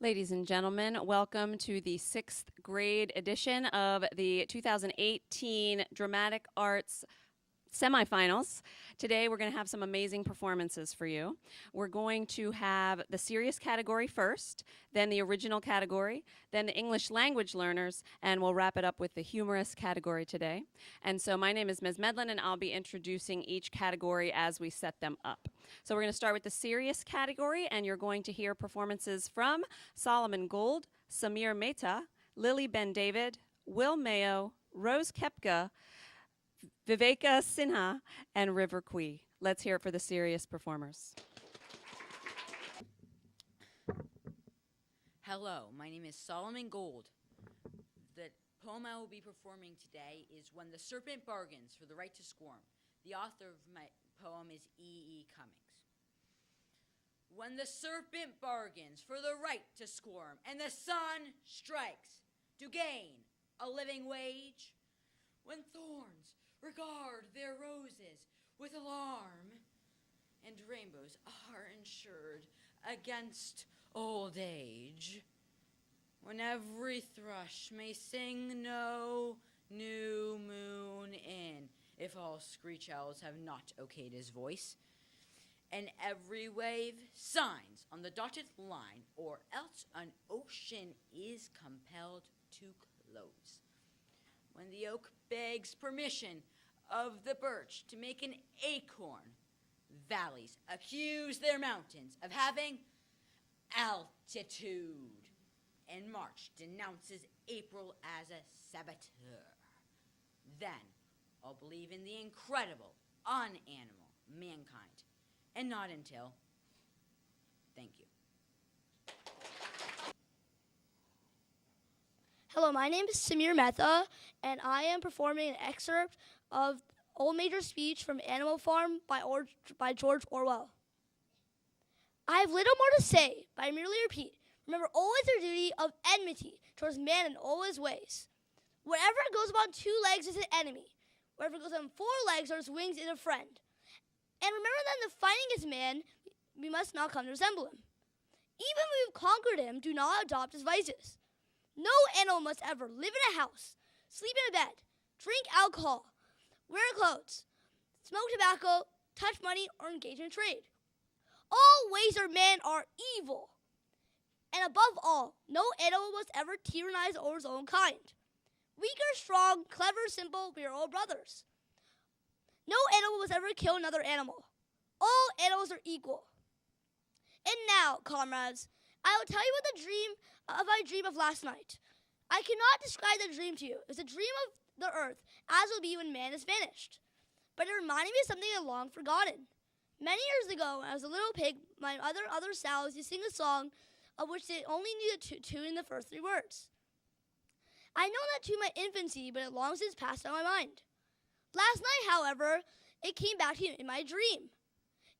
Ladies and gentlemen, welcome to the 6th grade edition of the 2018 Dramatic Arts semifinals. Today we're going to have some amazing performances for you. We're going to have the serious category first, then the original category, then the English language learners, and we'll wrap it up with the humorous category today. And so my name is Ms. Medlin, and I'll be introducing each category as we set them up. So we're going to start with the serious category, and you're going to hear performances from Solomon Gold, Samir Mehta, Lily Ben David, Will Mayo, Rose Kepka, Viveka Sinha, and River Kui. Let's hear it for the serious performers. Hello, my name is Solomon Gold. The poem I will be performing today is When the Serpent Bargains for the Right to Squirm. The author of my poem is E. Cummings. When the serpent bargains for the right to squirm, and the sun strikes to gain a living wage, when thorns regard their roses with alarm, and rainbows are insured against old age, when every thrush may sing no new moon in, if all screech owls have not okayed his voice, and every wave signs on the dotted line, or else an ocean is compelled to close, when the oak begs permission of the birch to make an acorn, valleys accuse their mountains of having altitude, and March denounces April as a saboteur. Then I'll believe in the incredible, unanimal mankind, and not until. Thank you. Hello, my name is Samir Mehta, and I am performing an excerpt of Old Major's speech from Animal Farm by George Orwell. I have little more to say, but I merely repeat, remember always your duty of enmity towards man in all his ways. Whatever goes upon 2 legs is an enemy. Whatever goes on 4 legs or his wings is a friend. And remember that in the fighting against man, we must not come to resemble him. Even when we've conquered him, do not adopt his vices. No animal must ever live in a house, sleep in a bed, drink alcohol, wear clothes, smoke tobacco, touch money, or engage in trade. All ways of man are evil. And above all, no animal must ever tyrannize over his own kind. Weak or strong, clever or simple, we are all brothers. No animal must ever kill another animal. All animals are equal. And now, comrades, I will tell you what my dream of last night. I cannot describe the dream to you. It's a dream of the earth, as will be when man is vanished. But it reminded me of something I long forgotten. Many years ago, when I was a little pig, my other sows used to sing a song of which they only knew the tune in the first 3 words. I know that tune in my infancy, but it long since passed out of my mind. Last night, however, it came back to me in my dream.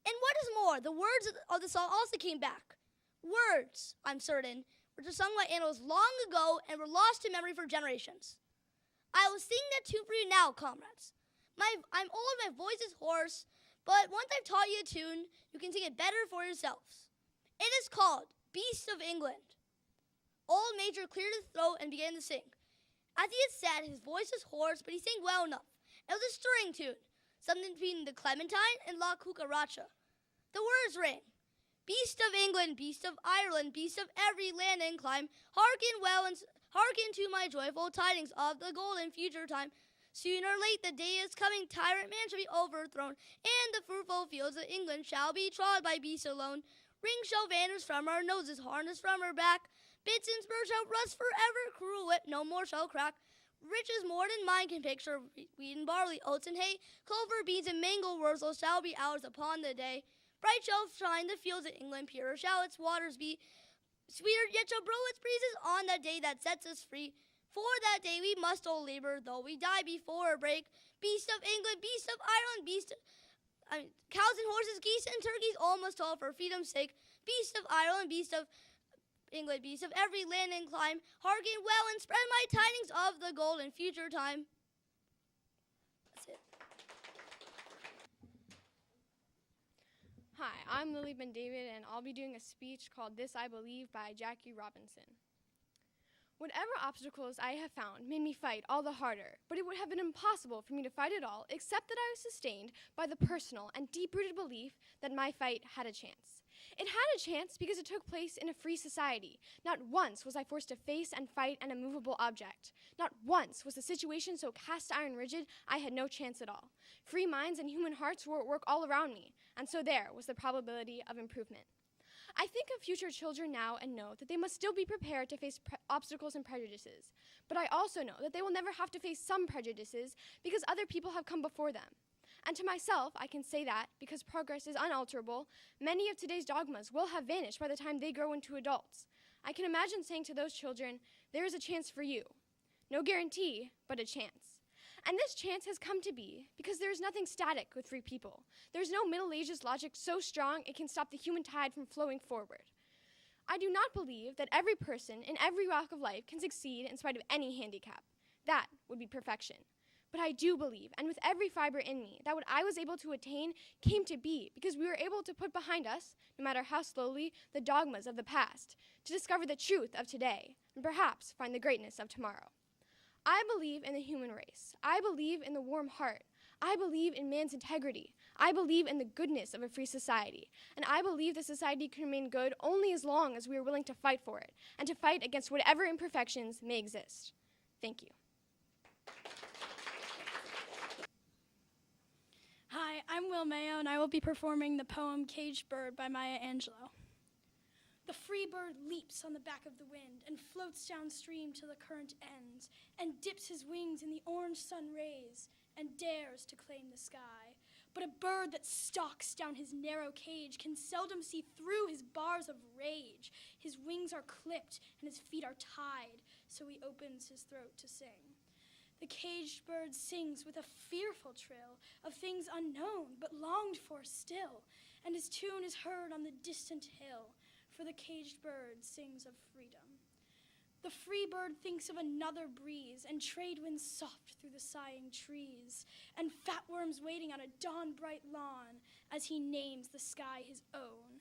And what is more, the words of the song also came back. Words, I'm certain, which were sung by animals long ago and were lost to memory for generations. I will sing that tune for you now, comrades. I'm old, my voice is hoarse, but once I've taught you a tune, you can sing it better for yourselves. It is called Beast of England. Old Major cleared his throat and began to sing. As he had said, his voice was hoarse, but he sang well enough. It was a stirring tune, something between the Clementine and La Cucaracha. The words rang. Beast of England, beast of Ireland, beast of every land and clime, hearken well and hearken to my joyful tidings of the golden future time. Soon or late the day is coming, tyrant man shall be overthrown, and the fruitful fields of England shall be trod by beasts alone. Rings shall vanish from our noses, harness from our back, bits and spurs shall rust forever, cruel whip no more shall crack. Riches more than mine can picture, wheat and barley, oats and hay, clover, beans, and mango wurzel shall be ours upon the day. Bright shall shine the fields of England, purer shall its waters be, sweeter yet shall blow its breezes on that day that sets us free. For that day we must all labor, though we die before a break. Beast of England, beast of Ireland, cows and horses, geese and turkeys, all must toil for freedom's sake. Beast of Ireland, beast of England, beast of every land and clime, hearken well and spread my tidings of the golden future time. That's it. Hi, I'm Lily Ben David, and I'll be doing a speech called This I Believe by Jackie Robinson. Whatever obstacles I have found made me fight all the harder, but it would have been impossible for me to fight at all except that I was sustained by the personal and deep-rooted belief that my fight had a chance. It had a chance because it took place in a free society. Not once was I forced to face and fight an immovable object. Not once was the situation so cast-iron rigid I had no chance at all. Free minds and human hearts were at work all around me, and so there was the probability of improvement. I think of future children now and know that they must still be prepared to face obstacles and prejudices. But I also know that they will never have to face some prejudices because other people have come before them. And to myself, I can say that, because progress is unalterable, many of today's dogmas will have vanished by the time they grow into adults. I can imagine saying to those children, there is a chance for you. No guarantee, but a chance. And this chance has come to be because there is nothing static with free people. There is no Middle Ages logic so strong it can stop the human tide from flowing forward. I do not believe that every person in every walk of life can succeed in spite of any handicap. That would be perfection. But I do believe, and with every fiber in me, that what I was able to attain came to be because we were able to put behind us, no matter how slowly, the dogmas of the past, to discover the truth of today, and perhaps find the greatness of tomorrow. I believe in the human race. I believe in the warm heart. I believe in man's integrity. I believe in the goodness of a free society. And I believe the society can remain good only as long as we are willing to fight for it, and to fight against whatever imperfections may exist. Thank you. Hi, I'm Will Mayo, and I will be performing the poem Caged Bird by Maya Angelou. The free bird leaps on the back of the wind and floats downstream till the current ends, and dips his wings in the orange sun rays and dares to claim the sky. But a bird that stalks down his narrow cage can seldom see through his bars of rage. His wings are clipped and his feet are tied, so he opens his throat to sing. The caged bird sings with a fearful trill of things unknown but longed for still, and his tune is heard on the distant hill, for the caged bird sings of freedom. The free bird thinks of another breeze, and trade winds soft through the sighing trees, and fat worms waiting on a dawn-bright lawn as he names the sky his own.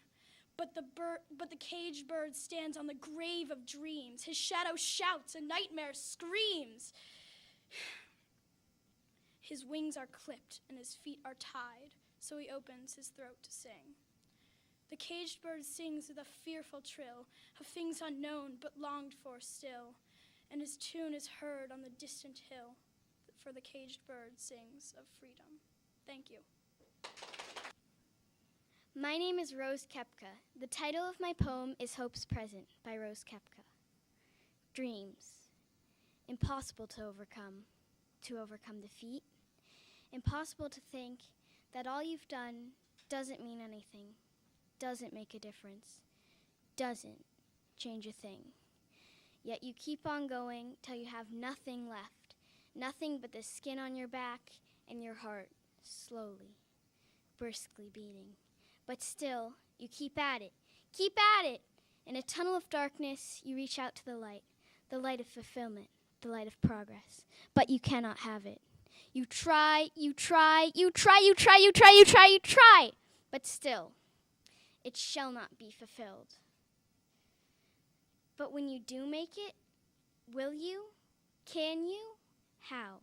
But the caged bird stands on the grave of dreams. His shadow shouts, a nightmare screams. His wings are clipped and his feet are tied, so he opens his throat to sing. The caged bird sings with a fearful trill of things unknown but longed for still, and his tune is heard on the distant hill, for the caged bird sings of freedom. Thank you. My name is Rose Kepka. The title of my poem is Hope's Present by Rose Kepka. Dreams. Impossible to overcome defeat. Impossible to think that all you've done doesn't mean anything, doesn't make a difference, doesn't change a thing. Yet you keep on going till you have nothing left, nothing but the skin on your back and your heart slowly, briskly beating. But still, you keep at it, keep at it. In a tunnel of darkness, you reach out to the light of fulfillment, the light of progress. But you cannot have it. You try, but still, it shall not be fulfilled. But when you do make it, will you? Can you? How?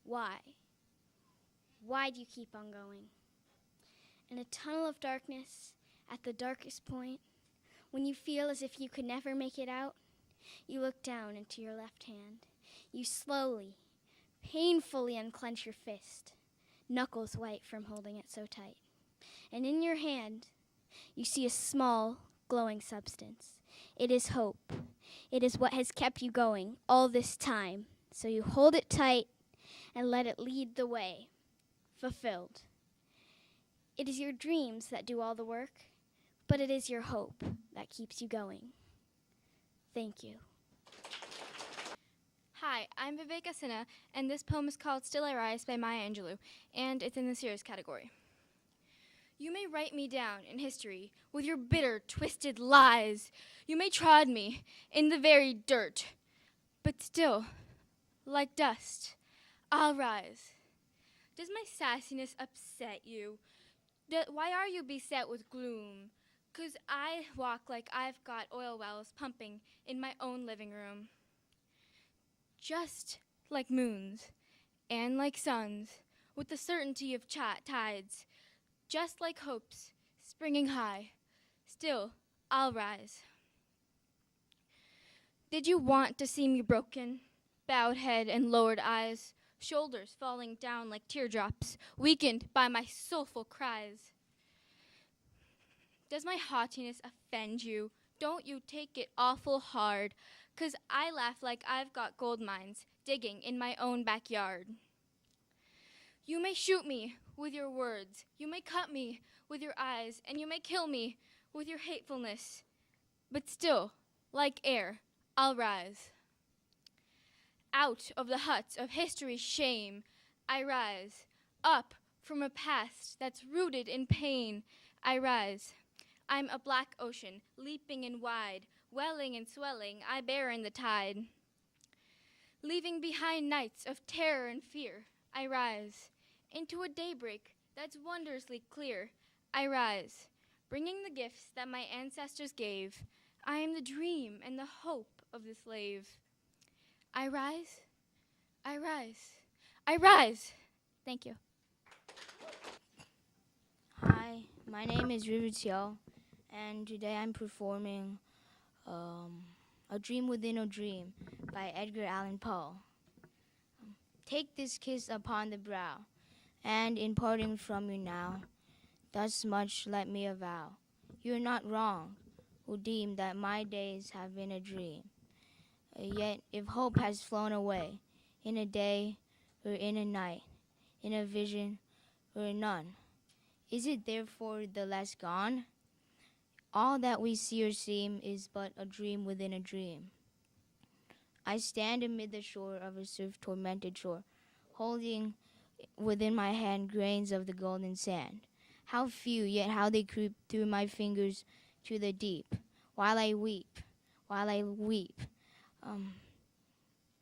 Why? Why do you keep on going? In a tunnel of darkness, at the darkest point, when you feel as if you could never make it out, you look down into your left hand. You slowly, painfully unclench your fist, knuckles white from holding it so tight. And in your hand, you see a small, glowing substance. It is hope. It is what has kept you going all this time. So you hold it tight and let it lead the way, fulfilled. It is your dreams that do all the work, but it is your hope that keeps you going. Thank you. Hi, I'm Viveka Sinha, and this poem is called Still I Rise by Maya Angelou, and it's in the serious category. You may write me down in history with your bitter, twisted lies. You may trod me in the very dirt, but still, like dust, I'll rise. Does my sassiness upset you? Why are you beset with gloom? 'Cause I walk like I've got oil wells pumping in my own living room. Just like moons and like suns, with the certainty of tides, just like hopes springing high, still I'll rise. Did you want to see me broken? Bowed head and lowered eyes, shoulders falling down like teardrops, weakened by my soulful cries. Does my haughtiness offend you? Don't you take it awful hard, 'cause I laugh like I've got gold mines digging in my own backyard. You may shoot me with your words, you may cut me with your eyes, and you may kill me with your hatefulness, but still, like air, I'll rise. Out of the hut of history's shame, I rise. Up from a past that's rooted in pain, I rise. I'm a black ocean, leaping and wide, welling and swelling, I bear in the tide. Leaving behind nights of terror and fear, I rise. Into a daybreak that's wondrously clear, I rise. Bringing the gifts that my ancestors gave, I am the dream and the hope of the slave. I rise, I rise, I rise. Thank you. Hi, my name is River Xiao, and today I'm performing A Dream Within a Dream by Edgar Allan Poe. Take this kiss upon the brow, and in parting from you now, thus much let me avow. You are not wrong, who deem that my days have been a dream. Yet if hope has flown away, in a day or in a night, in a vision or in none, is it therefore the less gone? All that we see or seem is but a dream within a dream. I stand amid the shore of a surf-tormented shore, holding within my hand grains of the golden sand. How few, yet how they creep through my fingers to the deep, while I weep, while I weep.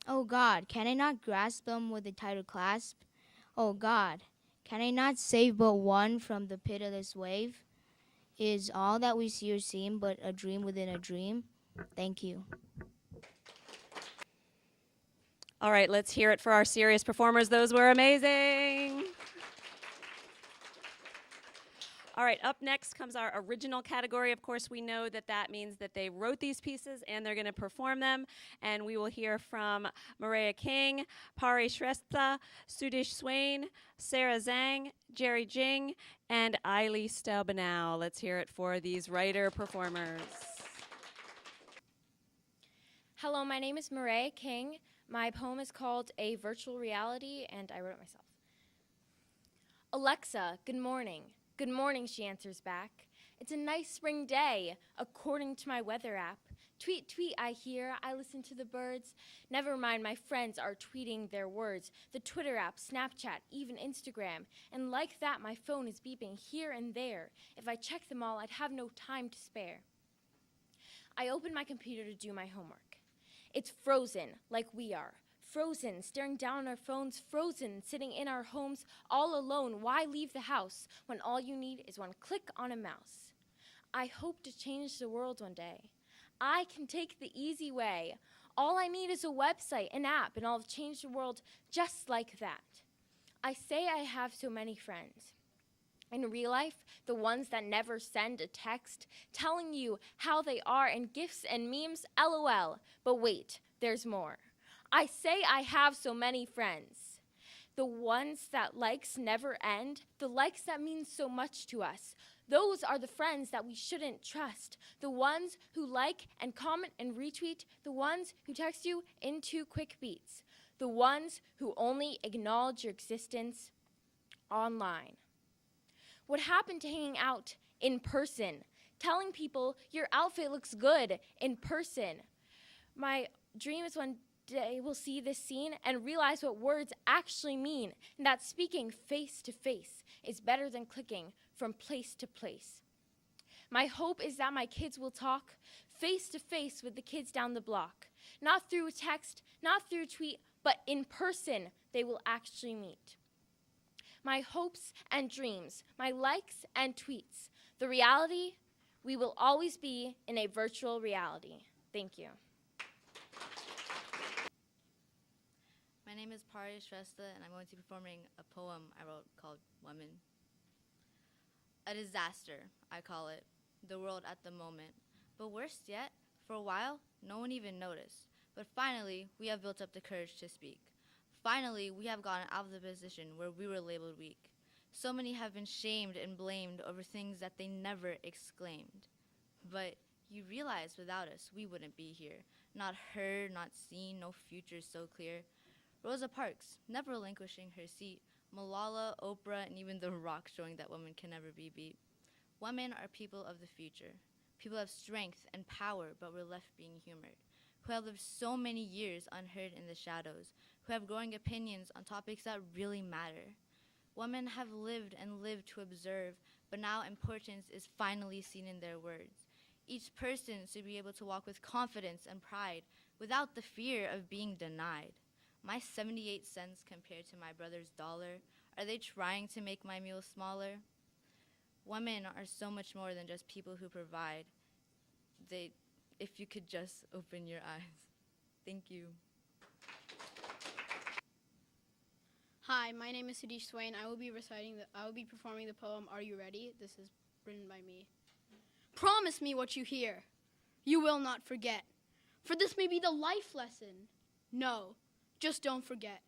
Oh God, can I not grasp them with a tighter clasp? Oh God, can I not save but one from the pitiless wave? Is all that we see or seem but a dream within a dream? Thank you. All right, let's hear it for our serious performers. Those were amazing. All right, up next comes our original category. Of course, we know that that means that they wrote these pieces and they're going to perform them. And we will hear from Maria King, Pari Shrestha, Sudish Swain, Sarah Zhang, Jerry Jing, and Eiley Stelbanow. Let's hear it for these writer performers. Hello, my name is Maria King. My poem is called A Virtual Reality, and I wrote it myself. Alexa, good morning. Good morning, she answers back. It's a nice spring day, according to my weather app. Tweet, tweet, I hear. I listen to the birds. Never mind, my friends are tweeting their words. The Twitter app, Snapchat, even Instagram. And like that, my phone is beeping here and there. If I check them all, I'd have no time to spare. I open my computer to do my homework. It's frozen, like we are. Frozen, staring down our phones, frozen, sitting in our homes, all alone. Why leave the house when all you need is one click on a mouse? I hope to change the world one day. I can take the easy way. All I need is a website, an app, and I'll change the world just like that. I say I have so many friends. In real life, the ones that never send a text telling you how they are and gifs and memes, LOL. But wait, there's more. I say I have so many friends. The ones that likes never end, the likes that mean so much to us. Those are the friends that we shouldn't trust. The ones who like and comment and retweet, the ones who text you in 2 quick beats. The ones who only acknowledge your existence online. What happened to hanging out in person? Telling people your outfit looks good in person. My dream is one day we'll see this scene and realize what words actually mean, and that speaking face to face is better than clicking from place to place. My hope is that my kids will talk face to face with the kids down the block, not through a text, not through a tweet, but in person they will actually meet. my hopes and dreams, my likes and tweets. The reality, we will always be in a virtual reality. Thank you. My name is Pari Shrestha, and I'm going to be performing a poem I wrote called Women. A disaster, I call it, the world at the moment. But worse yet, for a while, no one even noticed. But finally, we have built up the courage to speak. Finally, we have gotten out of the position where we were labeled weak. So many have been shamed and blamed over things that they never exclaimed. But you realize without us, we wouldn't be here. Not heard, not seen, no future so clear. Rosa Parks, never relinquishing her seat. Malala, Oprah, and even The Rock showing that women can never be beat. Women are people of the future. People have strength and power, but we're left being humored. Who have lived so many years unheard in the shadows. Who have growing opinions on topics that really matter. Women have lived and lived to observe, but now importance is finally seen in their words. Each person should be able to walk with confidence and pride without the fear of being denied. My 78 cents compared to my brother's dollar, are they trying to make my meal smaller? Women are so much more than just people who provide. If you could just open your eyes. Thank you. Hi, my name is Sadish Swain. I will be performing the poem Are You Ready? This is written by me. Promise me what you hear. You will not forget. For this may be the life lesson. No, just don't forget.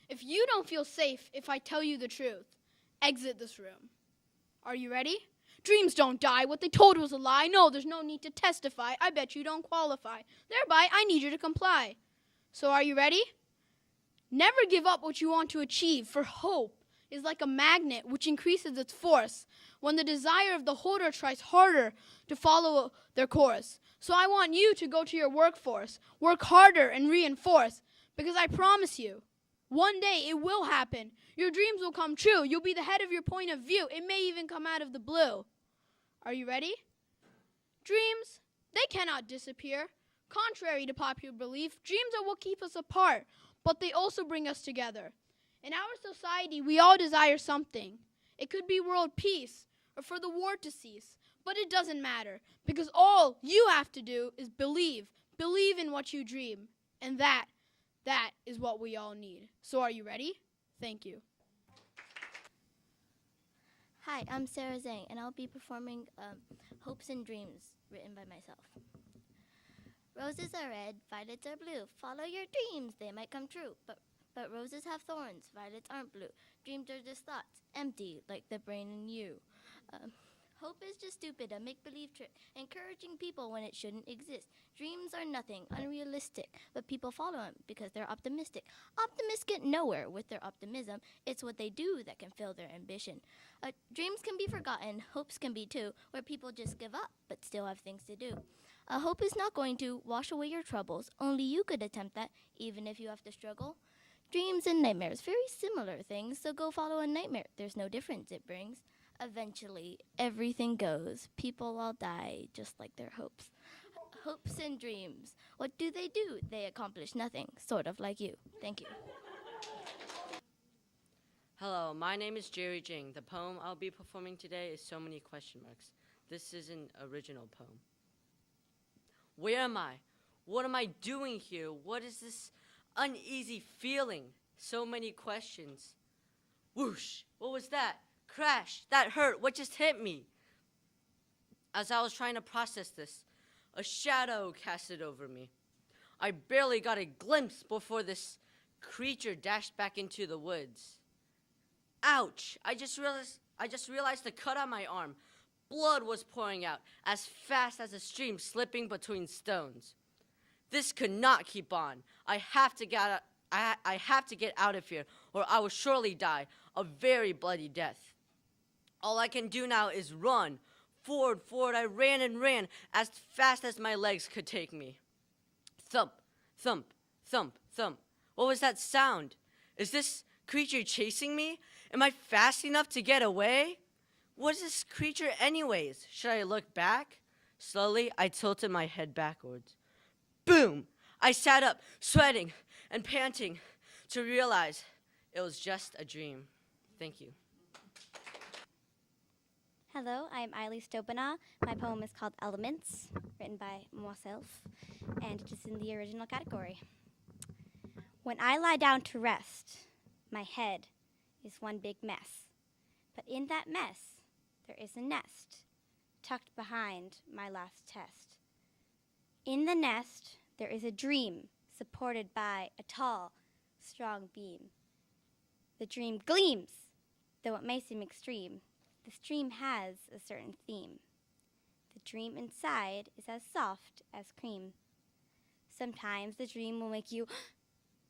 If you don't feel safe if I tell you the truth, exit this room. Are you ready? Dreams don't die. What they told was a lie. No, there's no need to testify. I bet you don't qualify. Thereby, I need you to comply. So are you ready? Never give up what you want to achieve, for hope is like a magnet which increases its force when the desire of the holder tries harder to follow their course. So I want you to go to your workforce, work harder and reinforce, because I promise you, one day it will happen. Your dreams will come true. You'll be the head of your point of view. It may even come out of the blue. Are you ready? Dreams, they cannot disappear. Contrary to popular belief, dreams are what keep us apart, but they also bring us together. In our society, we all desire something. It could be world peace or for the war to cease, but it doesn't matter because all you have to do is believe. Believe in what you dream, and that is what we all need. So are you ready? Thank you. Hi, I'm Sarah Zhang, and I'll be performing Hopes and Dreams, written by myself. Roses are red, violets are blue. Follow your dreams, they might come true. But roses have thorns, violets aren't blue. Dreams are just thoughts, empty like the brain in you. Hope is just stupid, a make-believe trick, encouraging people when it shouldn't exist. Dreams are nothing, unrealistic, but people follow them because they're optimistic. Optimists get nowhere with their optimism. It's what they do that can fill their ambition. Dreams can be forgotten, hopes can be too, where people just give up but still have things to do. Hope is not going to wash away your troubles. Only you could attempt that, even if you have to struggle. Dreams and nightmares, very similar things, so go follow a nightmare. There's no difference it brings. Eventually, everything goes. People all die, just like their hopes. Hopes and dreams. What do? They accomplish nothing, sort of like you. Thank you. Hello, my name is Jerry Jing. The poem I'll be performing today is So Many Question Marks. This is an original poem. Where am I? What am I doing here? What is this uneasy feeling? So many questions. Whoosh! What was that? Crash! That hurt! What just hit me? As I was trying to process this, a shadow casted over me. I barely got a glimpse before this creature dashed back into the woods. Ouch! I just realized the cut on my arm. Blood was pouring out as fast as a stream slipping between stones. This could not keep on. I have to get out of here, or I will surely die a very bloody death. All I can do now is run. Forward, I ran and ran as fast as my legs could take me. Thump, thump, thump, thump. What was that sound? Is this creature chasing me? Am I fast enough to get away? What is this creature anyways? Should I look back? Slowly, I tilted my head backwards. Boom! I sat up, sweating and panting, to realize it was just a dream. Thank you. Hello, I'm Eiley Stopina. My poem is called Elements, written by myself, and it is in the original category. When I lie down to rest, my head is one big mess. But in that mess, there is a nest, tucked behind my last test. In the nest, there is a dream, supported by a tall, strong beam. The dream gleams, though it may seem extreme. This dream has a certain theme. The dream inside is as soft as cream. Sometimes the dream will make you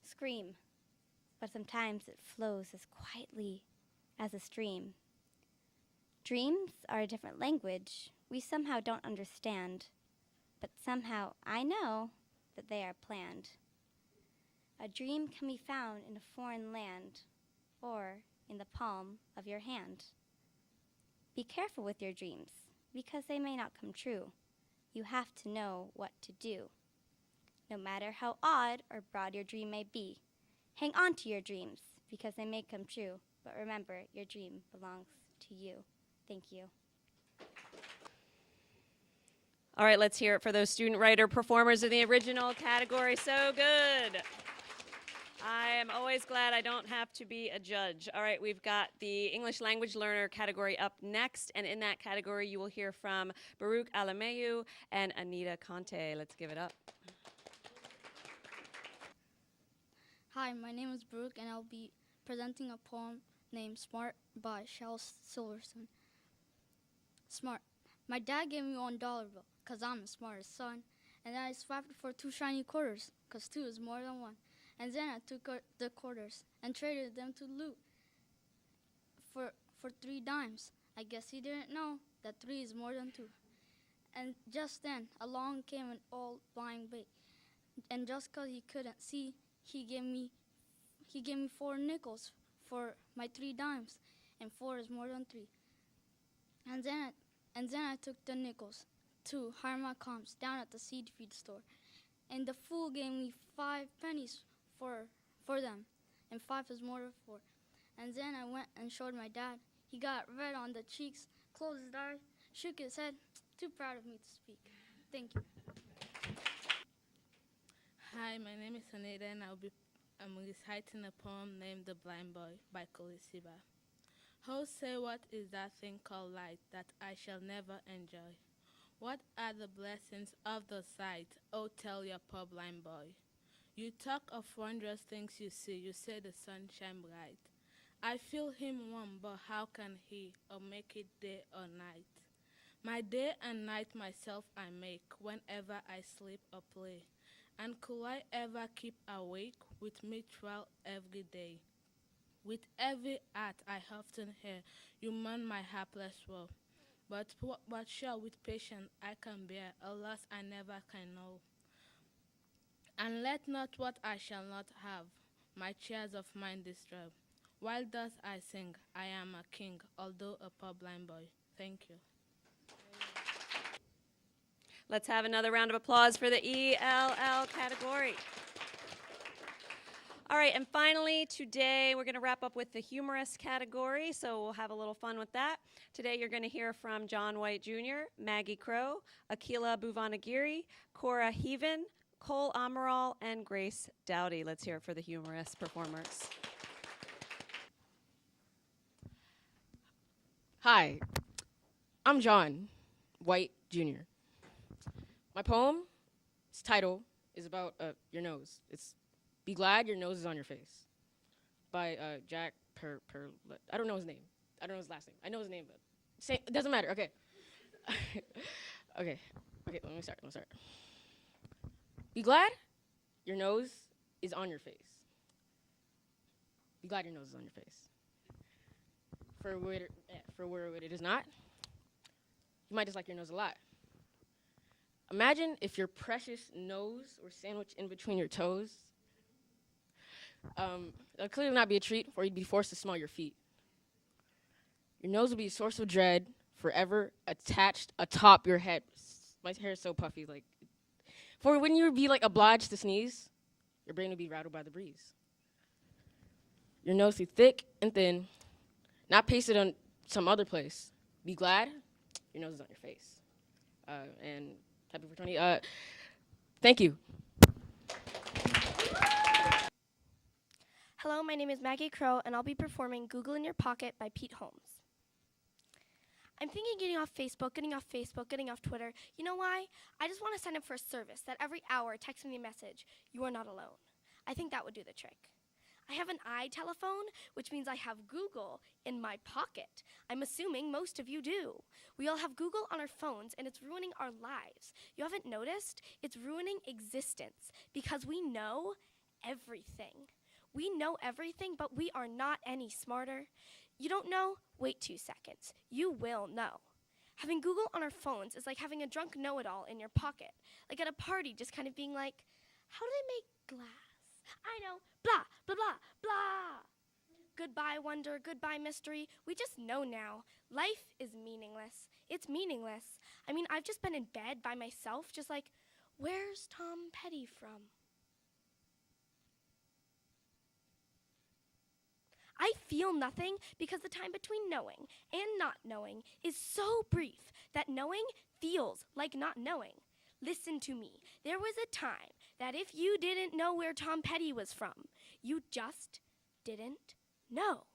scream, but sometimes it flows as quietly as a stream. Dreams are a different language we somehow don't understand, but somehow I know that they are planned. A dream can be found in a foreign land or in the palm of your hand. Be careful with your dreams, because they may not come true. You have to know what to do. No matter how odd or broad your dream may be, hang on to your dreams, because they may come true. But remember, your dream belongs to you. Thank you. All right, let's hear it for those student writer performers in the original category. So good. I am always glad I don't have to be a judge. All right, we've got the English language learner category up next, and in that category you will hear from Baruch Alameyu and Anita Conte. Let's give it up. Hi, my name is Brooke, and I'll be presenting a poem named Smart by Shel Silverson. Smart. My dad gave me $1 bill, 'cause I'm the smartest son. And then I swapped it for 2 shiny quarters, 'cause 2 is more than 1. And then I took the quarters and traded them to Lou for 3 dimes. I guess he didn't know that 3 is more than 2. And just then, along came an old blind bait. And just 'cause he couldn't see, he gave me 4 nickels for my 3 dimes, and 4 is more than 3. And then I took the nickels to hire my comps down at the seed feed store, and the fool gave me 5 pennies for them, and 5 is more than 4. And then I went and showed my dad. He got red on the cheeks, closed his eyes, shook his head. Too proud of me to speak. Thank you. Hi, my name is Anita, and I'm reciting a poem named The Blind Boy by Kolesiba. Ho say, what is that thing called light that I shall never enjoy? What are the blessings of the sight? Oh, tell your poor blind boy. You talk of wondrous things you see, you say the sun shine bright. I feel him warm, but how can he, or make it day or night? My day and night myself I make, whenever I sleep or play. And could I ever keep awake with me trial every day? With every art I often hear, you mourn my hapless woe. But sure with patience I can bear a loss I never can know. And let not what I shall not have my chairs of mine disturb. While thus I sing, I am a king, although a poor blind boy. Thank you. Let's have another round of applause for the ELL category. All right, and finally, today we're going to wrap up with the humorous category, so we'll have a little fun with that. Today you're going to hear from John White Jr., Maggie Crow, Akila Bhuvanagiri, Cora Heaven, Cole Amaral, and Grace Dowdy. Let's hear it for the humorous performers. Hi, I'm John White Jr. My poem's title is about your nose. It's Be Glad Your Nose is on Your Face by Jack I don't know his name. I don't know his last name. I know his name, but it doesn't matter. Okay. Okay, let me start. Be glad your nose is on your face. Be glad your nose is on your face. For where it is not, you might dislike your nose a lot. Imagine if your precious nose were sandwiched in between your toes. It'll clearly not be a treat, for you'd be forced to smell your feet. Your nose would be a source of dread, forever attached atop your head. My hair is so puffy, like. For when you would be like obliged to sneeze, your brain would be rattled by the breeze. Your nose be thick and thin, not pasted on some other place, be glad your nose is on your face. And happy 420. Thank you. Hello, my name is Maggie Crow, and I'll be performing Google in Your Pocket by Pete Holmes. I'm thinking getting off Facebook, getting off Twitter. You know why? I just want to sign up for a service that every hour texts me a message, "You are not alone." I think that would do the trick. I have an iTelephone, which means I have Google in my pocket. I'm assuming most of you do. We all have Google on our phones, and it's ruining our lives. You haven't noticed? It's ruining existence because we know everything. We know everything, but we are not any smarter. You don't know? Wait 2 seconds. You will know. Having Google on our phones is like having a drunk know-it-all in your pocket. Like at a party, just kind of being like, how do they make glass? I know, blah, blah, blah, blah. Goodbye wonder, goodbye mystery. We just know now. Life is meaningless. It's meaningless. I mean, I've just been in bed by myself, just like, where's Tom Petty from? I feel nothing because the time between knowing and not knowing is so brief that knowing feels like not knowing. Listen to me. There was a time that if you didn't know where Tom Petty was from, you just didn't know.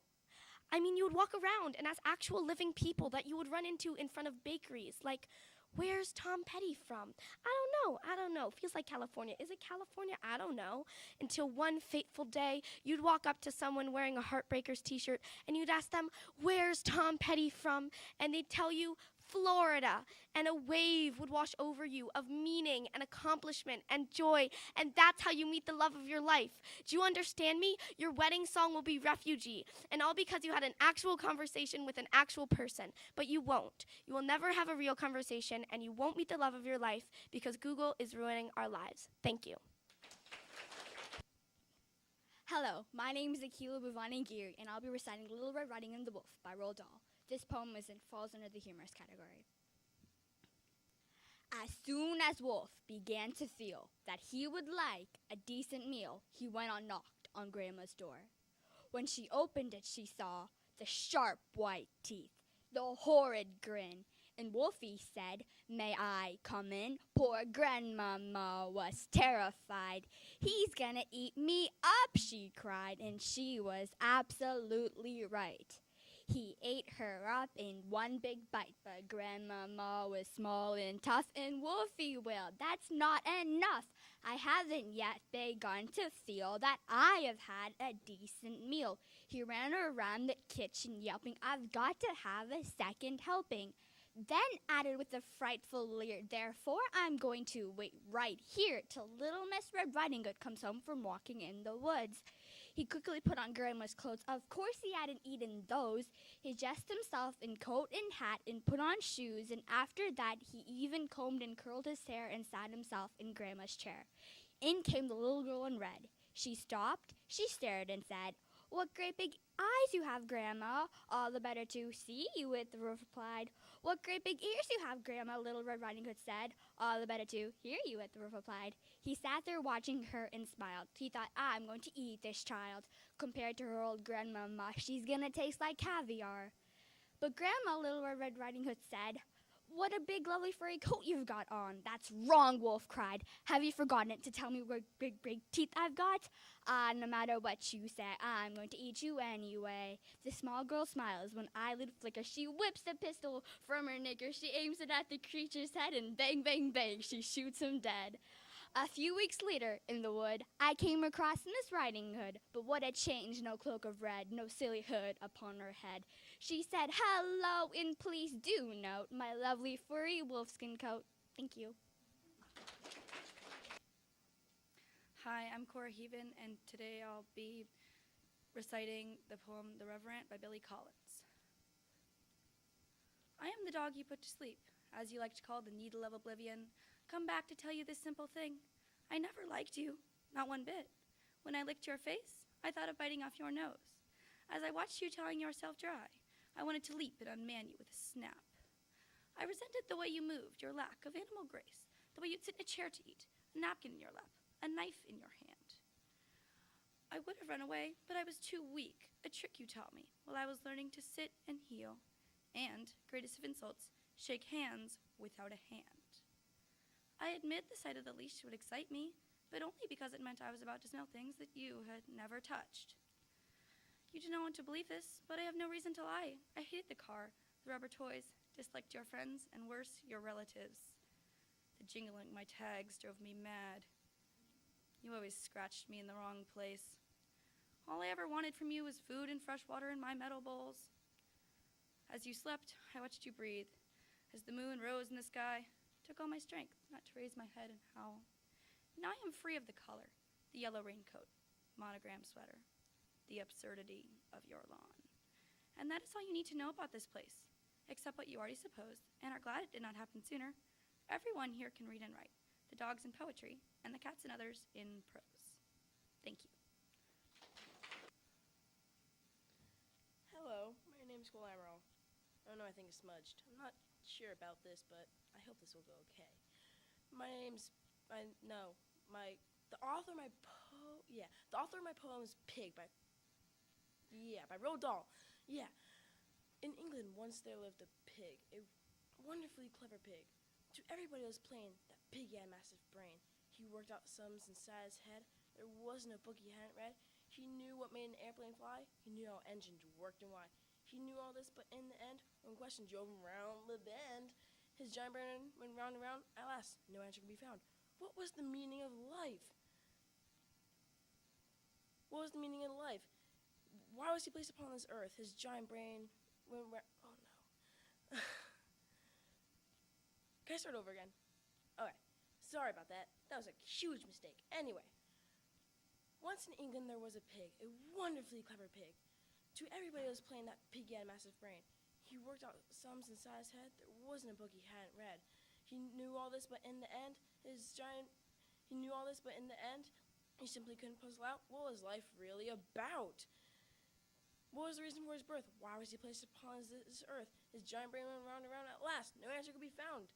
I mean, you would walk around and ask actual living people that you would run into in front of bakeries, like, where's Tom Petty from? I don't know. Feels like California. Is it California? I don't know. Until one fateful day, you'd walk up to someone wearing a Heartbreakers t-shirt and you'd ask them, where's Tom Petty from? And they'd tell you, Florida. And a wave would wash over you of meaning and accomplishment and joy. And that's how you meet the love of your life. Do you understand me? Your wedding song will be Refugee. And all because you had an actual conversation with an actual person. But you won't. You will never have a real conversation, and you won't meet the love of your life because Google is ruining our lives. Thank you. Hello, my name is Akila Bhavani Giri, and I'll be reciting Little Red Riding Hood and the Wolf by Roald Dahl. This poem falls under the humorous category. As soon as Wolf began to feel that he would like a decent meal, he went and knocked on Grandma's door. When she opened it, she saw the sharp white teeth, the horrid grin, and Wolfie said, "May I come in?" Poor Grandmama was terrified. "He's gonna eat me up," she cried, and she was absolutely right. He ate her up in one big bite, but Grandmama was small and tough, and Wolfie wailed, "That's not enough. I haven't yet begun to feel that I have had a decent meal." He ran around the kitchen yelping, "I've got to have a second helping." Then added with a frightful leer, "Therefore I'm going to wait right here till little Miss Red Riding Hood comes home from walking in the woods." He quickly put on Grandma's clothes. Of course he hadn't eaten those. He dressed himself in coat and hat and put on shoes, and after that he even combed and curled his hair and sat himself in Grandma's chair. In came the little girl in red. She stopped, she stared and said, "What great big eyes you have, Grandma." "All the better to see you with," the wolf replied. "What great big ears you have, Grandma," Little Red Riding Hood said. "All the better to hear you with," the wolf replied. He sat there watching her and smiled. He thought, "I'm going to eat this child. Compared to her old grandmama, she's gonna taste like caviar." But Grandma, Little Red Riding Hood said, "What a big, lovely, furry coat you've got on." "That's wrong," Wolf cried. "Have you forgotten it to tell me what big teeth I've got?" "Ah, no matter what you say, I'm going to eat you anyway." The small girl smiles. When eyelid flickers, she whips the pistol from her knicker. She aims it at the creature's head, and bang, bang, bang, she shoots him dead. A few weeks later, in the wood, I came across Miss Riding Hood. But what a change, no cloak of red, no silly hood upon her head. She said, "Hello, and please do note my lovely furry wolfskin coat." Thank you. Hi, I'm Cora Heaven, and today I'll be reciting the poem The Reverend by Billy Collins. I am the dog you put to sleep, as you like to call the needle of oblivion. Come back to tell you this simple thing. I never liked you, not one bit. When I licked your face, I thought of biting off your nose. As I watched you tying yourself dry, I wanted to leap and unman you with a snap. I resented the way you moved, your lack of animal grace, the way you'd sit in a chair to eat, a napkin in your lap, a knife in your hand. I would have run away, but I was too weak, a trick you taught me while I was learning to sit and heal And, greatest of insults, shake hands without a hand. I admit the sight of the leash would excite me, but only because it meant I was about to smell things that you had never touched. You do not want to believe this, but I have no reason to lie. I hated the car, the rubber toys, disliked your friends, and worse, your relatives. The jingling my tags drove me mad. You always scratched me in the wrong place. All I ever wanted from you was food and fresh water in my metal bowls. As you slept, I watched you breathe. As the moon rose in the sky, it took all my strength not to raise my head and howl. Now I am free of the color, the yellow raincoat, monogram sweater, the absurdity of your lawn. And that is all you need to know about this place, except what you already supposed, and are glad it did not happen sooner. Everyone here can read and write, the dogs in poetry, and the cats and others in prose. Thank you. Hello, my name's Cole Amaral. Oh no, I think it's smudged. I'm not sure about this, but I hope this will go okay. The author of my poem is Pig by Roald Dahl. Yeah. In England, once there lived a pig, a wonderfully clever pig. To everybody that was playing, that pig had a massive brain. He worked out sums inside his head. There wasn't a book he hadn't read. He knew what made an airplane fly. He knew how engines worked and why. He knew all this, but in the end, when question drove him round the bend, his giant brain went round and round. Alas, no answer could be found. What was the meaning of life? What was the meaning of life? Why was he placed upon this earth? His giant brain went round. Oh no. Can I start over again? Okay. Sorry about that. That was a huge mistake. Anyway. Once in England there was a pig, a wonderfully clever pig. To everybody that was playing, that pig had a massive brain. He worked out sums inside his head. There wasn't a book he hadn't read. He knew all this, but in the end, he simply couldn't puzzle out what was life really about. What was the reason for his birth? Why was he placed upon this earth? His giant brain went round and round. At last, no answer could be found.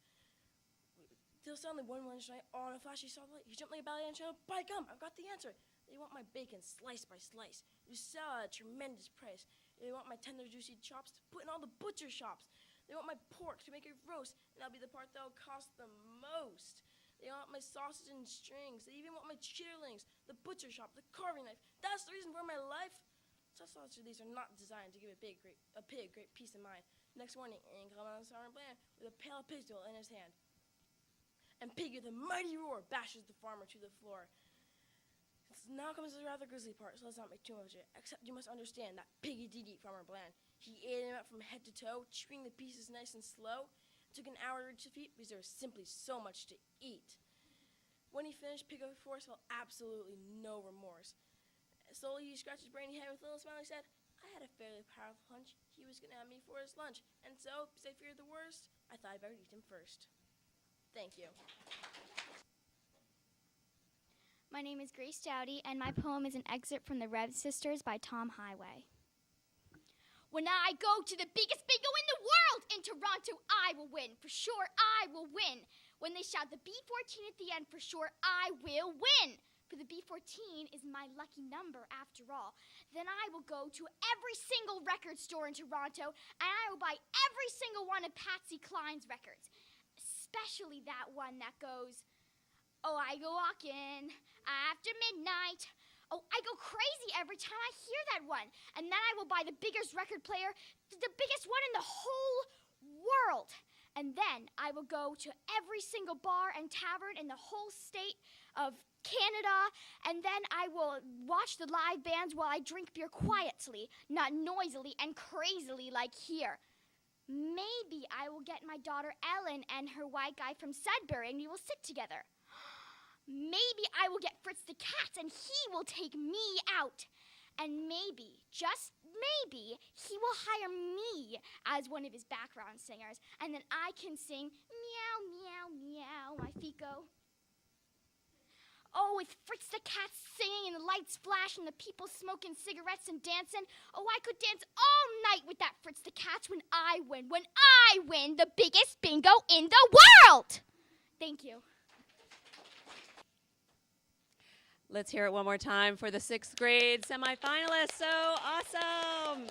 Till suddenly, one winter night, all in a flash, he saw the light. He jumped like a ballet and shouted, "By gum, I've got the answer! They want my bacon slice by slice. You sell at a tremendous price. They want my tender, juicy chops to put in all the butcher shops. They want my pork to make it roast, and that'll be the part that'll cost the most. They want my sausage and strings. They even want my chitterlings, the butcher shop, the carving knife. That's the reason for my life." Such thoughts as these are not designed to give a pig great peace of mind. Next morning, in came on the Sergeant Bland with a pail of pig's stool in his hand. And Piggy, with a mighty roar, bashes the farmer to the floor. Now comes the rather grisly part, so let's not make too much of it. Except you must understand that Piggy did eat Farmer Bland. He ate him up from head to toe, chewing the pieces nice and slow. It took an hour to reach his feet because there was simply so much to eat. When he finished, Pig of Force felt absolutely no remorse. Slowly he scratched his brainy head with a little smile. He said, "I had a fairly powerful hunch he was going to have me for his lunch, and so, because I feared the worst, I thought I'd better eat him first." Thank you. My name is Grace Dowdy, and my poem is an excerpt from The Red Sisters by Tom Highway. When I go to the biggest bingo in the world in Toronto, I will win. For sure, I will win. When they shout the B14 at the end, for sure, I will win. For the B14 is my lucky number after all. Then I will go to every single record store in Toronto, and I will buy every single one of Patsy Cline's records. Especially that one that goes, "Oh, I go walking after midnight." Oh, I go crazy every time I hear that one. And then I will buy the biggest record player, the biggest one in the whole world. And then I will go to every single bar and tavern in the whole state of Canada. And then I will watch the live bands while I drink beer quietly, not noisily and crazily like here. Maybe I will get my daughter Ellen and her white guy from Sudbury, and we will sit together. Maybe I will get Fritz the cat, and he will take me out. And maybe, just maybe, he will hire me as one of his background singers, and then I can sing meow, meow, meow, my feet go. Oh, with Fritz the cat singing and the lights flash and the people smoking cigarettes and dancing. Oh, I could dance all night with that Fritz the cat when I win the biggest bingo in the world. Thank you. Let's hear it one more time for the 6th grade semifinalists. So awesome.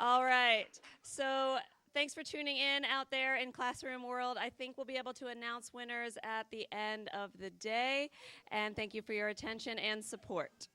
All right. So thanks for tuning in out there in Classroom World. I think we'll be able to announce winners at the end of the day. And thank you for your attention and support.